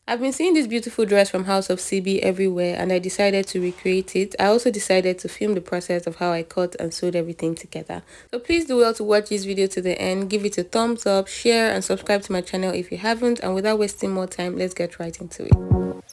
I've been seeing this beautiful dress from House of CB everywhere and I decided to recreate it. I also decided to film the process of how I cut and sewed everything together. So please do well to watch this video to the end, give it a thumbs up, share and subscribe to my channel if you haven't, and without wasting more time, let's get right into it.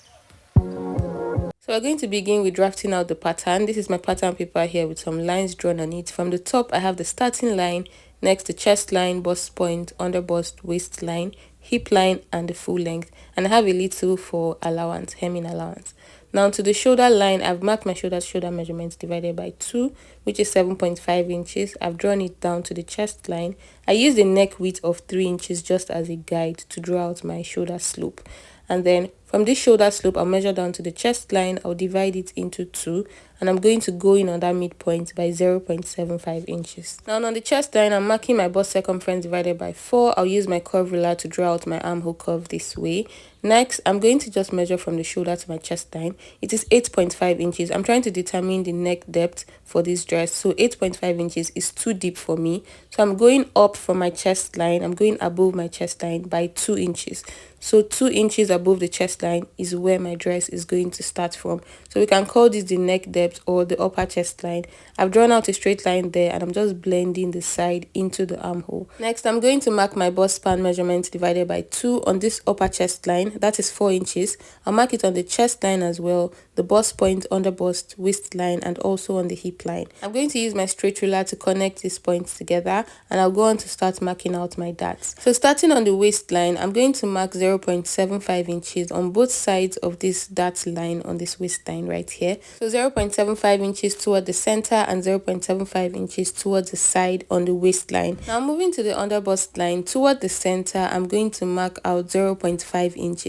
So we're going to begin with drafting out the pattern. This is my pattern paper here with some lines drawn on it. From the top, I have the starting line, next the chest line, bust point, under bust, waistline, hip line, and the full length. And I have a little for allowance, hemming allowance. Now to the shoulder line, I've marked my shoulder measurements divided by 2, which is 7.5 inches. I've drawn it down to the chest line. I used a neck width of 3 inches just as a guide to draw out my shoulder slope. And then from this shoulder slope, I'll measure down to the chest line. I'll divide it into 2, and I'm going to go in on that midpoint by 0.75 inches. Now on the chest line, I'm marking my bust circumference divided by 4. I'll use my curve ruler to draw out my armhole curve this way. Next, I'm going to just measure from the shoulder to my chest line. It is 8.5 inches. I'm trying to determine the neck depth for this dress. So 8.5 inches is too deep for me. So I'm going up from my chest line. I'm going above my chest line by 2 inches. So 2 inches above the chest line is where my dress is going to start from. So we can call this the neck depth or the upper chest line. I've drawn out a straight line there and I'm just blending the side into the armhole. Next, I'm going to mark my bust span measurement divided by 2 on this upper chest line. That is 4 inches. I'll mark it on the chest line as well, the bust point, under bust, waistline, and also on the hip line. I'm going to use my straight ruler to connect these points together, and I'll go on to start marking out my darts. So starting on the waistline, I'm going to mark 0.75 inches on both sides of this dart line on this waistline right here. So 0.75 inches toward the center and 0.75 inches towards the side on the waistline. Now moving to the under bust line, toward the center, I'm going to mark out 0.5 inches,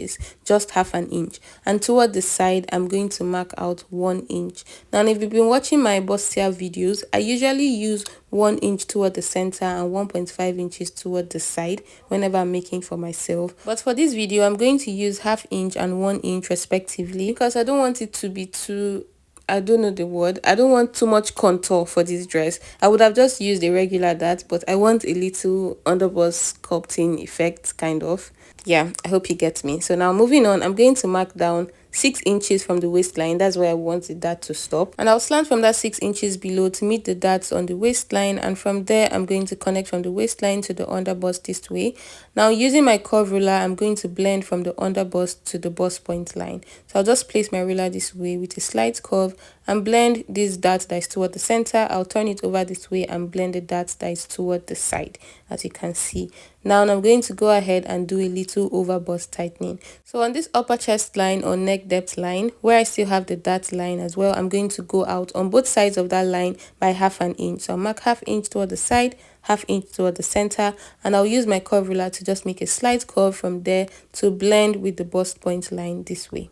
just half an inch, and toward the side, I'm going to mark out 1 inch. Now if you've been watching my bustier videos, I usually use 1 inch toward the center and 1.5 inches toward the side whenever I'm making for myself. But for this video, I'm going to use half inch and 1 inch respectively because I don't want it to be too, I don't know the word. I don't want too much contour for this dress. I would have just used a regular dart, but I want a little underbust sculpting effect kind of. Yeah, I hope you get me. So now moving on, I'm going to mark down 6 inches from the waistline. That's where I wanted that to stop, and I'll slant from that 6 inches below to meet the darts on the waistline, and from there I'm going to connect from the waistline to the under bust this way. Now using my curve ruler, I'm going to blend from the under bust to the bust point line. So I'll just place my ruler this way with a slight curve and blend this dart that is toward the center. I'll turn it over this way and blend the dart that is toward the side, as you can see. Now I'm going to go ahead and do a little over bust tightening. So on this upper chest line or neck depth line, where I still have the dart line as well, I'm going to go out on both sides of that line by half an inch. So I'll mark half inch toward the side, half inch toward the center, and I'll use my curve ruler to just make a slight curve from there to blend with the bust point line this way.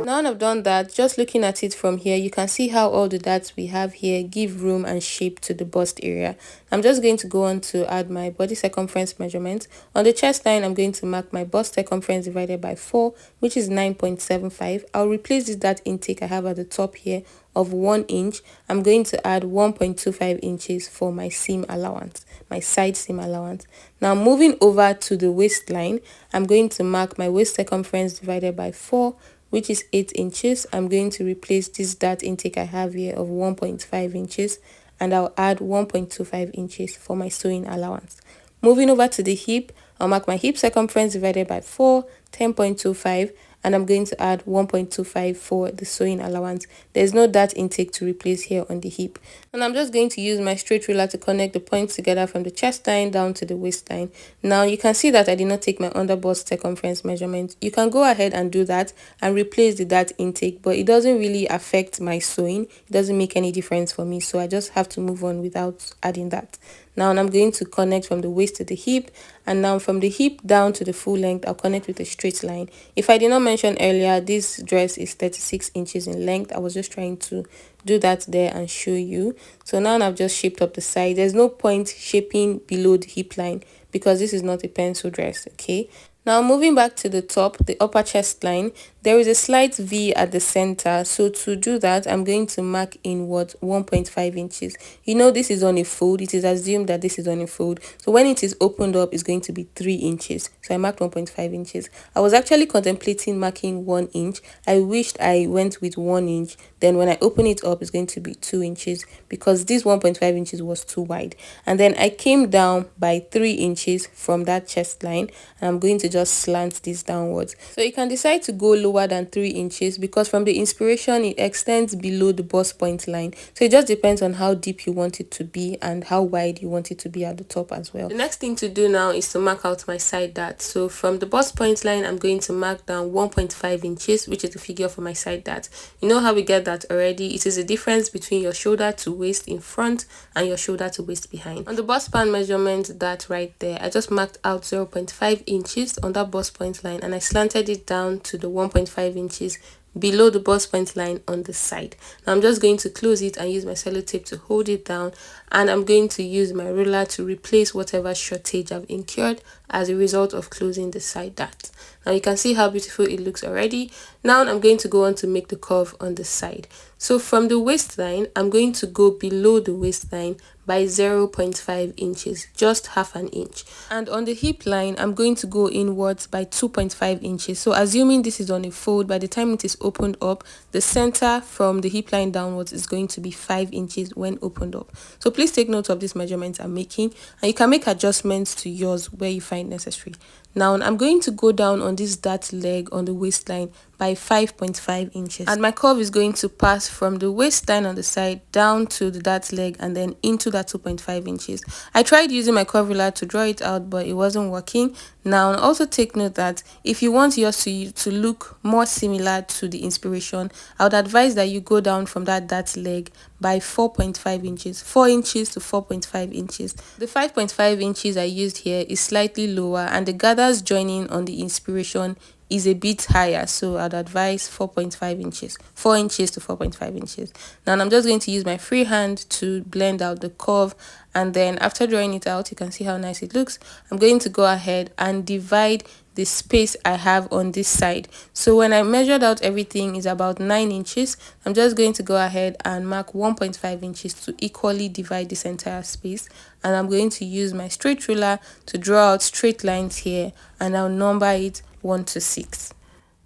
Now I've done that, just looking at it from here, you can see how all the darts we have here give room and shape to the bust area. I'm just going to go on to add my body circumference measurement. On the chest line, I'm going to mark my bust circumference divided by 4, which is 9.75. I'll replace this dart intake I have at the top here of 1 inch. I'm going to add 1.25 inches for my seam allowance, my side seam allowance. Now moving over to the waistline, I'm going to mark my waist circumference divided by 4, which is 8 inches. I'm going to replace this dart intake I have here of 1.5 inches, and I'll add 1.25 inches for my sewing allowance. Moving over to the hip, I'll mark my hip circumference divided by 4, 10.25, and I'm going to add 1.25 for the sewing allowance. There's no dart intake to replace here on the hip. And I'm just going to use my straight ruler to connect the points together from the chest line down to the waistline. Now you can see that I did not take my under bust circumference measurement. You can go ahead and do that and replace the dart intake, but it doesn't really affect my sewing. It doesn't make any difference for me, so I just have to move on without adding that. Now I'm going to connect from the waist to the hip, and now from the hip down to the full length, I'll connect with a straight line. If I did not mention earlier, this dress is 36 inches in length. I was just trying to do that there and show you. So now I've just shaped up the side. There's no point shaping below the hip line because this is not a pencil dress, okay? Now moving back to the top, the upper chest line, there is a slight V at the center. So to do that, I'm going to mark inward 1.5 inches. You know, this is on a fold. It is assumed that this is on a fold. So when it is opened up, it's going to be 3 inches. So I marked 1.5 inches. I was actually contemplating marking 1 inch. I wished I went with 1 inch. Then when I open it up, it's going to be 2 inches because this 1.5 inches was too wide. And then I came down by 3 inches from that chest line. And I'm going to just slant this downwards. So you can decide to go lower than 3 inches because from the inspiration, it extends below the bust point line. So it just depends on how deep you want it to be and how wide you want it to be at the top as well. The next thing to do now is to mark out my side dart. So from the bust point line, I'm going to mark down 1.5 inches, which is the figure for my side dart. You know how we get that already? It is the difference between your shoulder to waist in front and your shoulder to waist behind. On the bust span measurement, that right there, I just marked out 0.5 inches on that bust point line and I slanted it down to the 1.5 inches below the bust point line on the side. Now I'm just going to close it and use my sellotape to hold it down, and I'm going to use my ruler to replace whatever shortage I've incurred as a result of closing the side dart. Now you can see how beautiful it looks already. Now I'm going to go on to make the curve on the side. So from the waistline, I'm going to go below the waistline by 0.5 inches, just half an inch. And on the hip line, I'm going to go inwards by 2.5 inches. So assuming this is on a fold, by the time it is opened up, the center from the hip line downwards is going to be 5 inches when opened up. So please take note of these measurements I'm making, and you can make adjustments to yours where you find necessary. Now I'm going to go down on this dart leg on the waistline by 5.5 inches, and my curve is going to pass from the waistline on the side down to the dart leg and then into that 2.5 inches. I tried using my curve ruler to draw it out, but it wasn't working. Now also take note that if you want yours to look more similar to the inspiration, I would advise that you go down from that dart leg by 4.5 inches, 4 inches to 4.5 inches. The 5.5 inches I used here is slightly lower, and the gathers joining on the inspiration is a bit higher, so I'd advise 4.5 inches, 4 inches to 4.5 inches. Now I'm just going to use my free hand to blend out the curve, and then after drawing it out, you can see how nice it looks. I'm going to go ahead and divide the space I have on this side. So when I measured out everything is about 9 inches. I'm just going to go ahead and mark 1.5 inches to equally divide this entire space, and I'm going to use my straight ruler to draw out straight lines here, and I'll number it 1 to 6.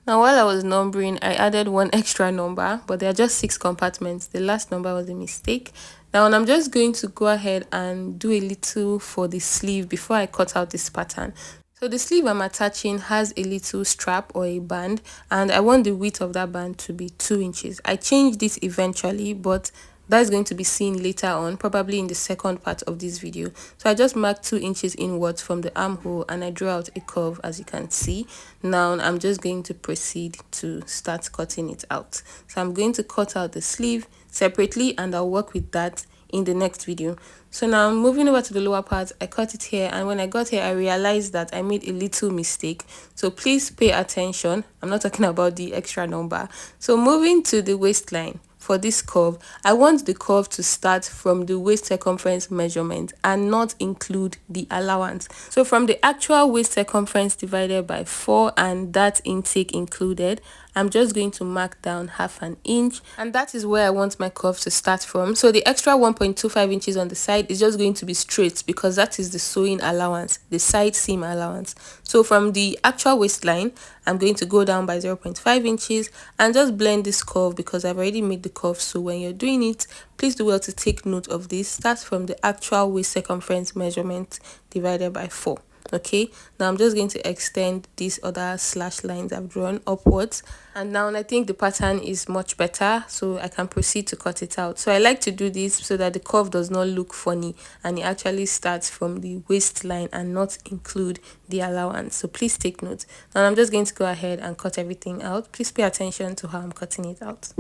Now while I was numbering, I added one extra number, but there are just 6 compartments. The last number was a mistake. Now I'm just going to go ahead and do a little for the sleeve before I cut out this pattern. So the sleeve I'm attaching has a little strap or a band, and I want the width of that band to be 2 inches. I changed this eventually, but that is going to be seen later on, probably in the second part of this video. So I just marked 2 inches inwards from the armhole and I drew out a curve, as you can see. Now I'm just going to proceed to start cutting it out. So I'm going to cut out the sleeve separately, and I'll work with that in the next video. So now moving over to the lower part, I cut it here, and when I got here I realized that I made a little mistake, so please pay attention. I'm not talking about the extra number. So moving to the waistline, for this curve, I want the curve to start from the waist circumference measurement and not include the allowance. So from the actual waist circumference divided by 4 and that intake included, I'm just going to mark down half an inch, and that is where I want my curve to start from. So the extra 1.25 inches on the side is just going to be straight because that is the sewing allowance, the side seam allowance. So from the actual waistline, I'm going to go down by 0.5 inches and just blend this curve because I've already made the curve. So when you're doing it, please do well to take note of this. Start from the actual waist circumference measurement divided by 4. Okay, now I'm just going to extend these other slash lines I've drawn upwards, and now I think the pattern is much better, so I can proceed to cut it out. So I like to do this so that the curve does not look funny and it actually starts from the waistline and not include the allowance. So please take note. Now I'm just going to go ahead and cut everything out. Please pay attention to how I'm cutting it out.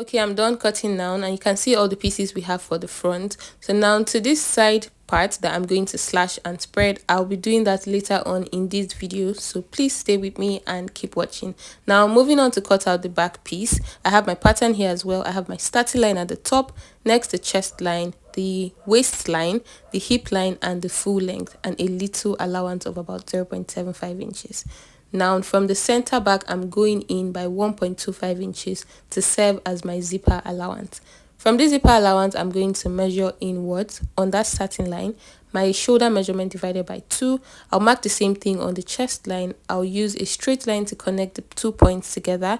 Okay, I'm done cutting now, and you can see all the pieces we have for the front. So now to this side part that I'm going to slash and spread, I'll be doing that later on in this video, so please stay with me and keep watching. Now moving on to cut out the back piece, I have my pattern here as well. I have my starting line at the top, next the chest line, the waistline, the hip line, and the full length, and a little allowance of about 0.75 inches. Now from the center back, I'm going in by 1.25 inches to serve as my zipper allowance. From this zipper allowance, I'm going to measure inwards on that starting line, my shoulder measurement divided by 2. I'll mark the same thing on the chest line. I'll use a straight line to connect the 2 points together.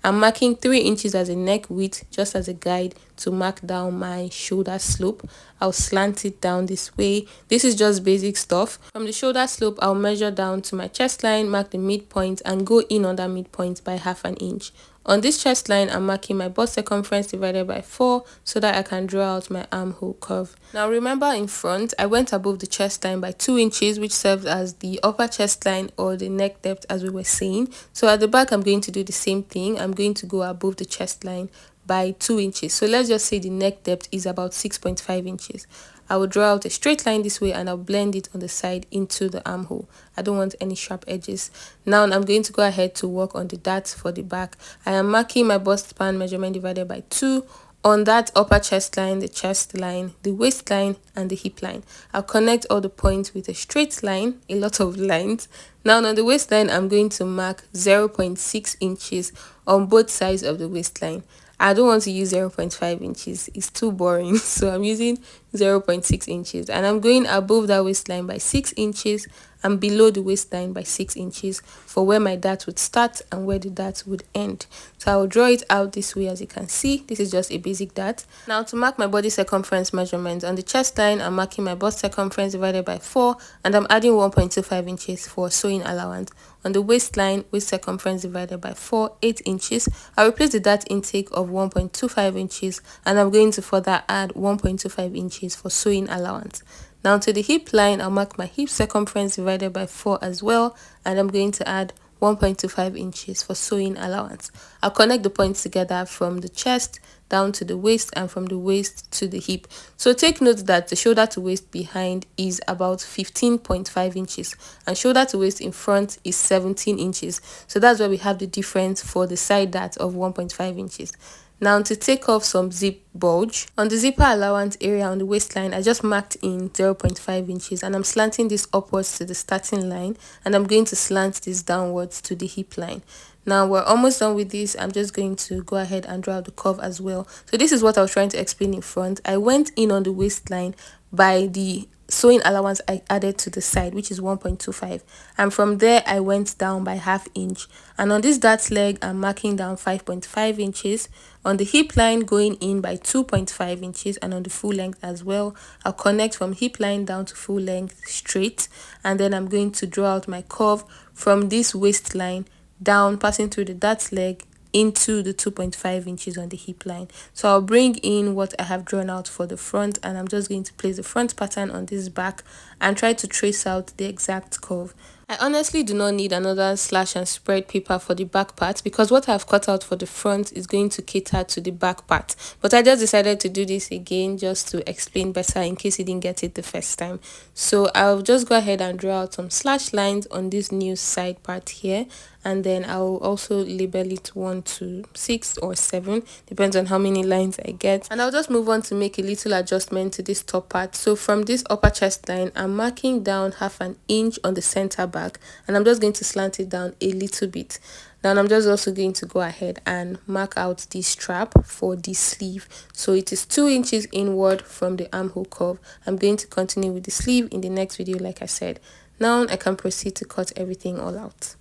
I'm marking 3 inches as a neck width, just as a guide to mark down my shoulder slope. I'll slant it down this way. This is just basic stuff. From the shoulder slope, I'll measure down to my chest line, mark the midpoint, and go in on that midpoint by 1/2 inch. On this chest line, I'm marking my bust circumference divided by 4 so that I can draw out my armhole curve. Now remember, in front, I went above the chest line by 2 inches, which serves as the upper chest line or the neck depth, as we were saying. So at the back, I'm going to do the same thing. I'm going to go above the chest line by 2 inches. So let's just say the neck depth is about 6.5 inches. I will draw out a straight line this way, and I'll blend it on the side into the armhole. I don't want any sharp edges. Now I'm going to go ahead to work on the darts for the back. I am marking my bust span measurement divided by 2 on that upper chest line, the chest line, the waistline, and the hip line. I'll connect all the points with a straight line, a lot of lines. Now on the waistline, I'm going to mark 0.6 inches on both sides of the waistline. I don't want to use 0.5 inches. It's too boring. So I'm using 0.6 inches. And I'm going above that waistline by 6 inches and below the waistline by 6 inches for where my dart would start and where the dart would end. So I will draw it out this way. As you can see, this is just a basic dart. Now to mark my body circumference measurement, on the chest line, I'm marking my bust circumference divided by 4, and I'm adding 1.25 inches for sewing allowance. On the waistline, waist circumference divided by 4, 8 inches. I replace the dart intake of 1.25 inches, and I'm going to further add 1.25 inches for sewing allowance. Now to the hip line, I'll mark my hip circumference divided by 4 as well, and I'm going to add 1.25 inches for sewing allowance. I'll connect the points together from the chest down to the waist and from the waist to the hip. So take note that the shoulder to waist behind is about 15.5 inches and shoulder to waist in front is 17 inches. So that's where we have the difference for the side dart of 1.5 inches. Now to take off some zip bulge, on the zipper allowance area on the waistline, I just marked in 0.5 inches and I'm slanting this upwards to the starting line, and I'm going to slant this downwards to the hip line. Now we're almost done with this. I'm just going to go ahead and draw out the curve as well. So this is what I was trying to explain in front. I went in on the waistline by the sewing allowance I added to the side, which is 1.25, and from there I went down by 1/2 inch, and on this dart leg I'm marking down 5.5 inches, on the hip line going in by 2.5 inches, and on the full length as well. I'll connect from hip line down to full length straight, and then I'm going to draw out my curve from this waistline down, passing through the dart leg into the 2.5 inches on the hip line. So I'll bring in what I have drawn out for the front, and I'm just going to place the front pattern on this back and try to trace out the exact curve. I honestly do not need another slash and spread paper for the back part because what I've cut out for the front is going to cater to the back part. But I just decided to do this again just to explain better in case you didn't get it the first time. So I'll just go ahead and draw out some slash lines on this new side part here, and then I'll also label it 1 to 6 or 7, depends on how many lines I get. And I'll just move on to make a little adjustment to this top part. So from this upper chest line, I'm marking down 1/2 inch on the center back, and I'm just going to slant it down a little bit. Now I'm just also going to go ahead and mark out this strap for the sleeve. So it is 2 inches inward from the armhole curve. I'm going to continue with the sleeve in the next video, like I said. Now I can proceed to cut everything all out.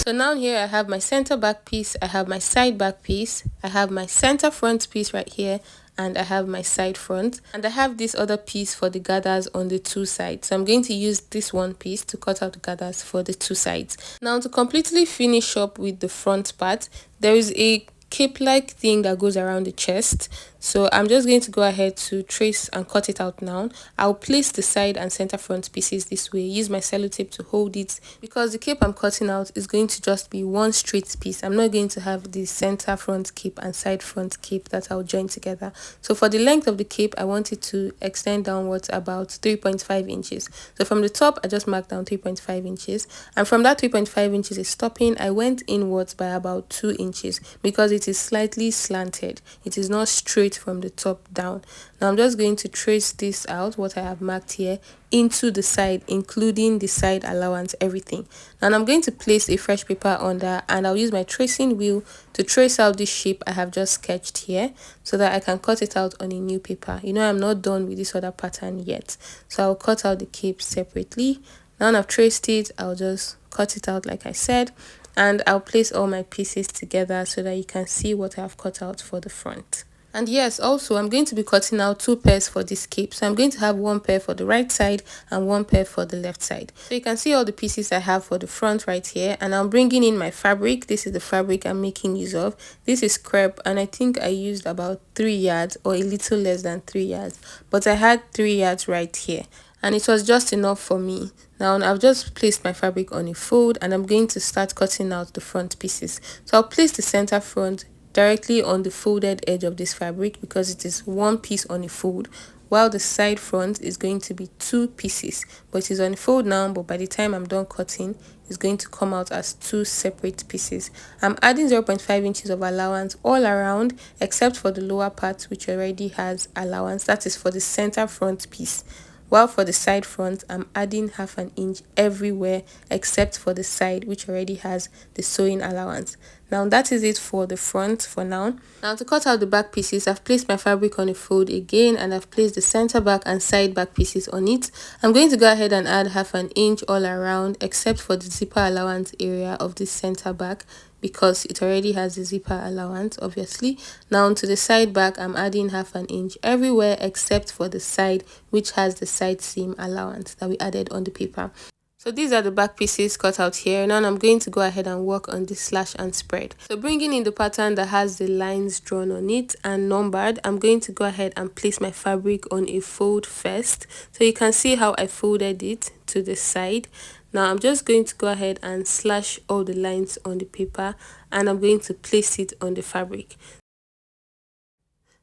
So now here I have my center back piece, I have my side back piece, I have my center front piece right here, and I have my side front, and I have this other piece for the gathers on the 2 sides. So I'm going to use this one piece to cut out the gathers for the 2 sides. Now to completely finish up with the front part, there is a cape-like thing that goes around the chest. So I'm just going to go ahead to trace and cut it out now. I'll place the side and center front pieces this way, use my sellotape to hold it, because the cape I'm cutting out is going to just be one straight piece. I'm not going to have the center front cape and side front cape that I'll join together. So for the length of the cape, I want it to extend downwards about 3.5 inches. So from the top, I just marked down 3.5 inches, and from that 3.5 inches is stopping, I went inwards by about 2 inches because it is slightly slanted. It is not straight from the top down. Now I'm just going to trace this out, what I have marked here, into the side, including the side allowance, everything. And I'm going to place a fresh paper under, and I'll use my tracing wheel to trace out this shape I have just sketched here, so that I can cut it out on a new paper. You know, I'm not done with this other pattern yet, so I'll cut out the cape separately. Now I've traced it, I'll just cut it out like I said, and I'll place all my pieces together so that you can see what I've cut out for the front. And yes, also I'm going to be cutting out 2 pairs for this cape. So I'm going to have 1 pair for the right side and 1 pair for the left side. So you can see all the pieces I have for the front right here, and I'm bringing in my fabric. This is the fabric I'm making use of. This is crepe, and I think I used about 3 yards or a little less than 3 yards, but I had 3 yards right here, and it was just enough for me. Now I've just placed my fabric on a fold, and I'm going to start cutting out the front pieces. So I'll place the center front directly on the folded edge of this fabric because it is 1 piece on a fold, while the side front is going to be 2 pieces, but it is on a fold now, but by the time I'm done cutting, it's going to come out as 2 separate pieces. I'm adding 0.5 inches of allowance all around except for the lower part, which already has allowance. That is for the center front piece. While for the side front, I'm adding 0.5 inch everywhere except for the side, which already has the sewing allowance. Now that is it for the front for now. Now to cut out the back pieces, I've placed my fabric on a fold again, and I've placed the center back and side back pieces on it. I'm going to go ahead and add 0.5 inch all around except for the zipper allowance area of this center back, because it already has the zipper allowance, obviously. Now to the side back, I'm adding 0.5 inch everywhere except for the side, which has the side seam allowance that we added on the paper. So these are the back pieces cut out here. Now I'm going to go ahead and work on the slash and spread. So bringing in the pattern that has the lines drawn on it and numbered, I'm going to go ahead and place my fabric on a fold first. So you can see how I folded it to the side. Now I'm just going to go ahead and slash all the lines on the paper, and I'm going to place it on the fabric.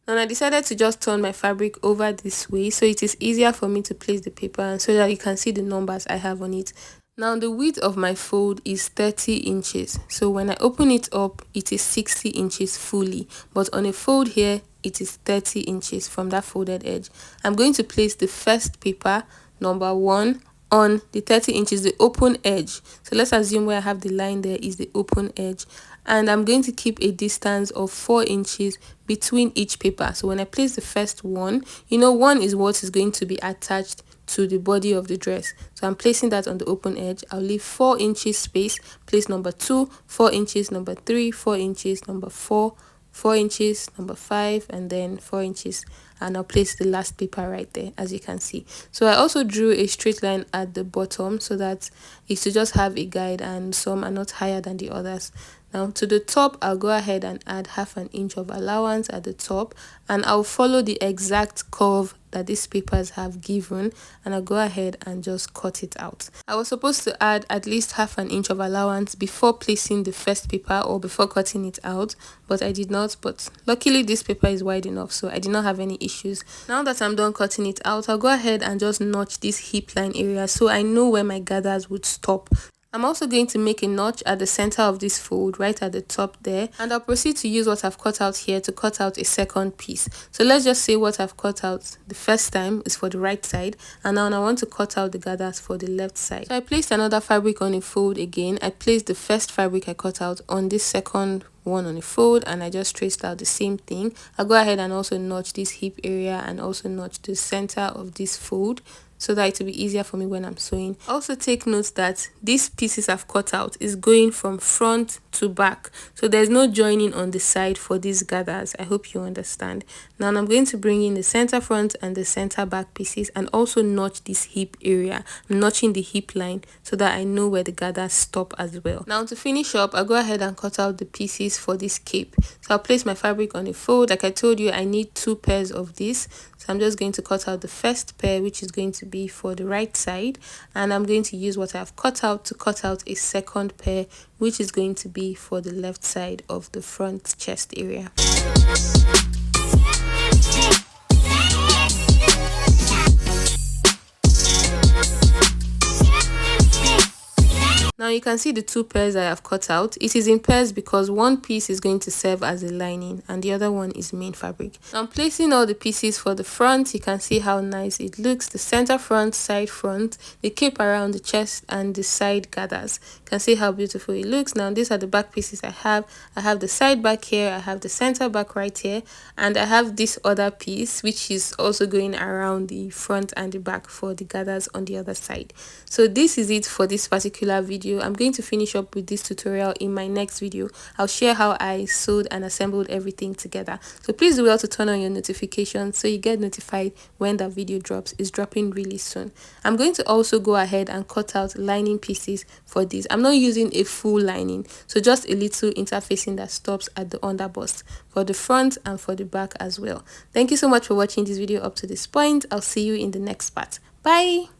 And I decided to just turn my fabric over this way so it is easier for me to place the paper and so that you can see the numbers I have on it. Now the width of my fold is 30 inches. So when I open it up, it is 60 inches fully. But on a fold here, it is 30 inches from that folded edge. I'm going to place the first paper, number 1, on the 30 inches, the open edge. So let's assume where I have the line there is the open edge. And I'm going to keep a distance of 4 inches between each paper. So when I place the first one, you know, 1 is what is going to be attached to the body of the dress. So I'm placing that on the open edge. I'll leave 4 inches space, place number 2, 4 inches, number 3, 4 inches, number 4, 4 inches, number 5, and then 4 inches, and I'll place the last paper right there, as you can see. So I also drew a straight line at the bottom so that it's to just have a guide, and some are not higher than the others. Now to the top, I'll go ahead and add 0.5 inch of allowance at the top, and I'll follow the exact curve that these papers have given, and I'll go ahead and just cut it out. I was supposed to add at least 0.5 inch of allowance before placing the first paper or before cutting it out, but I did not. But luckily this paper is wide enough, so I did not have any issues. Now that I'm done cutting it out, I'll go ahead and just notch this hip line area so I know where my gathers would stop. I'm also going to make a notch at the center of this fold, right at the top there, and I'll proceed to use what I've cut out here to cut out a second piece. So let's just say what I've cut out the first time is for the right side, and now I want to cut out the gathers for the left side. So I placed another fabric on a fold again. I placed the first fabric I cut out on this second one on a fold, and I just traced out the same thing. I'll go ahead and also notch this hip area and also notch the center of this fold so that it will be easier for me when I'm sewing. Also take note that these pieces I've cut out is going from front to back, so there's no joining on the side for these gathers. I hope you understand. Now I'm going to bring in the center front and the center back pieces and also notch this hip area. I'm notching the hip line so that I know where the gathers stop as well. Now to finish up, I'll go ahead and cut out the pieces for this cape. So I'll place my fabric on a fold. Like I told you, I need 2 pairs of this, so I'm just going to cut out the first pair, which is going to be for the right side, and I'm going to use what I've cut out to cut out a second pair, which is going to be for the left side of the front chest area. Now you can see the 2 pairs I have cut out. It is in pairs because one piece is going to serve as a lining and the other one is main fabric. Now I'm placing all the pieces for the front. You can see how nice it looks. The center front, side front, the cape around the chest, and the side gathers. You can see how beautiful it looks. Now these are the back pieces I have. I have the side back here, I have the center back right here, and I have this other piece which is also going around the front and the back for the gathers on the other side. So this is it for this particular video. I'm going to finish up with this tutorial in my next video. I'll share how I sewed and assembled everything together. So please do well to turn on your notifications so you get notified when that video drops. It's dropping really soon. I'm going to also go ahead and cut out lining pieces for this. I'm not using a full lining, so just a little interfacing that stops at the underbust for the front and for the back as well. Thank you so much for watching this video up to this point. I'll see you in the next part. Bye.